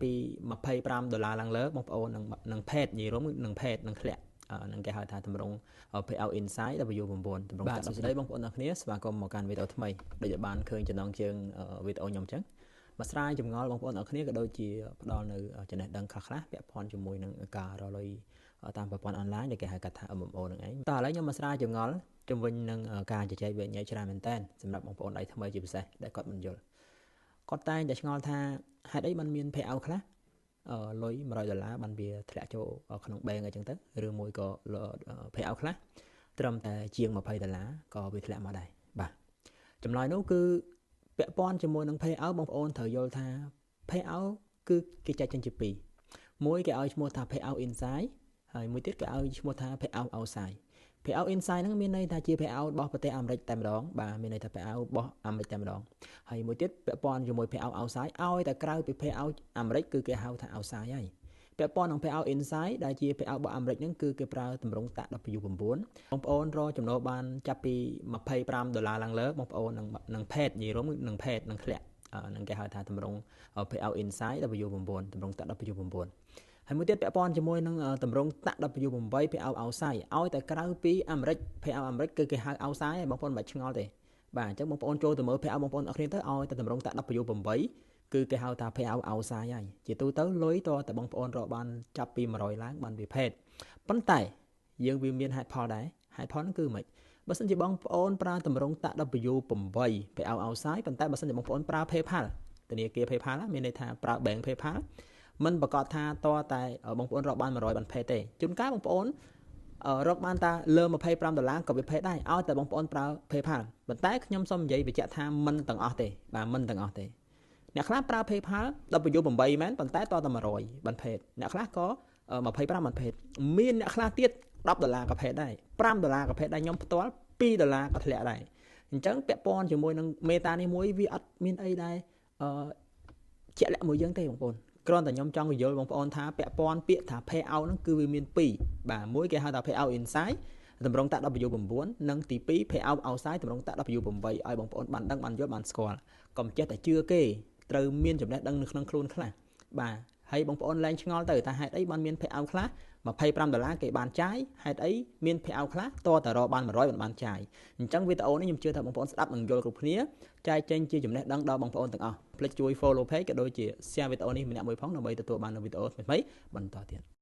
ពី$25ឡើងលើបងប្អូននឹងផេតនិយាយរួមនឹងផេតនឹងធ្លាក់នឹងគេហៅថាតម្រង payout inside W9 តម្រងចាក់ដល់ស្ដីបងប្អូនទាំងគ្នាស្វាគមន៍មកកាន់វីដេអូថ្មីដូចបានឃើញចំណងជើងវីដេអូខ្ញុំអញ្ចឹងមកស្រាយចម្ងល់បងប្អូនទាំងគ្នាក៏ដូចជាផ្ដល់នៅចំណេះដឹងខ្លះៗពាក់ព័ន្ធជាមួយនឹងការរកលុយតាមប្រព័ន្ធអនឡាញដែលគេហៅកាត់ថា MMO នឹងឯងតោះឥឡូវខ្ញុំមកស្រាយចម្ងល់ជំវិញនឹងការជជែកវិញ្ញាច្រើនមែនតើសម្រាប់បងប្អូនដៃថ្មីជាពិសេសដែលគាត់មិនយល់គាត់តែងតែឆ្ងល់ថាហេតុអីมันមាន payout ខ្លះលុយ$100បានវាធ្លាក់ចូលក្នុង bank អីចឹងទៅឬមួយក៏ payout ខ្លះត្រឹមតែជាង$20ក៏វាធ្លាក់មកដែរបាទចម្លើយនោះគឺពាក់ព័ន្ធជាមួយនឹង payout បងប្អូនត្រូវយល់ថា payout គឺគេចែកចេញជាពីរមួយគេឲ្យឈ្មោះថា payout inside ហើយមួយទៀតគេឲ្យឈ្មោះថា payout outside payout inside ហ្នឹងមានន័យថាជា payout របស់ប្រទេសអាមេរិកតែម្ដងបាទមានន័យថា payout របស់អាមេរិកតែម្ដងហើយមួយទៀតពាក់ព័ន្ធជាមួយ payout outside ឲ្យតែក្រៅពី payout អាមេរិកគឺគេហៅថា outside ហើយពាក់ព័ន្ធនឹង payout inside ដែលជា payout របស់អាមេរិកហ្នឹងគឺគេប្រើតម្រងតាក់ W9 បងប្អូនរកចំណូលបានចាប់ពី$25ឡើងលើបងប្អូននឹងផេតនិយាយរួមនឹងផេតនឹងធ្លាក់នឹងគេហៅថាតម្រង payout inside W9 តម្រងតាក់ W9 ហើយមួយទៀតពាក់ព័ន្ធជាមួយនឹងតម្រងតាក់ W8 payout outside ឲ្យតែក្រៅពីអាមេរិក payout អាមេរិកគឺគេហៅ outside ហើយបងប្អូនមិនឆ្ងល់ទេបាទអញ្ចឹងបងប្អូនចូលទៅមើល payout បងប្អូនអរគ្នាទៅឲ្យតែតម្រងតាក់ W8 គឺគេហៅថា payout outside ហើយជាទូទៅលុយតតែបងប្អូនរកបានចាប់ពី100ឡើងបានវាផេតប៉ុន្តែយើងវាមានហេតុផលដែរហេតុផលហ្នឹងគឺមិនបើសិនជាបងប្អូនប្រើតម្រងតាក់ W8 payout outside ប៉ុន្តែបើសិនជាបងប្អូនប្រើ PayPal ធនាគារ PayPal មានន័យថាប្រើ bank PayPalមិនប្រកាសថាតតែបងប្អូនរកបាន100បានផេតទេជួនកាលបងប្អូនរកបានតាលើ$25ក៏វាផេតដែរឲ្យតែបងប្អូនប្រើ PayPal ប៉ុន្តែខ្ញុំសូមនិយាយបញ្ជាក់ថាមិនទាំងអស់ទេបាទមិនទាំងអស់ទេអ្នកខ្លះប្រើ PayPal W8 មែនប៉ុន្តែតតែ100បានផេតអ្នកខ្លះក៏25បានផេតមានអ្នកខ្លះទៀត$10ក៏ផេតដែរ$5ក៏ផេតដែរខ្ញុំផ្ទាល់$2ក៏ធ្លាក់ដែរអញ្ចឹងពាក់ព័ន្ធជាមួយនឹងមេតានេះមួយវាអត់មានអីដែរជាក់លាក់មួយយើងទេបងប្អូនគ្រាន់តែខ្ញុំចង់បញ្យល់បងប្អូនថាពាក់ព័ន្ធពាក្យថា payout ហ្នឹងគឺវាមានពីរបាទមួយគេហៅថា payout inside តម្រងតាក់ W9 និងទី2 payout outside តម្រងតាក់ W8 ឲ្យបងប្អូនបានដឹងបានយល់បានស្គាល់កុំចេះតែជឿគេត្រូវមានចំណេះដឹងនៅក្នុងខ្លួនខ្លះបាទហើយបងប្អូនលែងឆ្ងល់ទៅថាហេតុអីបានមាន payout ខ្លះ$25គេបានចាយហេតុអីមាន payout ខ្លះតតែរកបាន100បានចាយអញ្ចឹងវីដេអូនេះខ្ញុំជឿថាបងប្អូនស្ដាប់នឹងយល់គ្រប់គ្នាចែកចេញជាចំណេះដឹងដល់បងប្អូនទាំងអស់ភ្លេចជួយ follow page ក៏ដូចជា share វីដេអូនេះម្នាក់មួយផងដើម្បីទទួលបាននូវវីដេអូថ្មីៗបន្តទៀត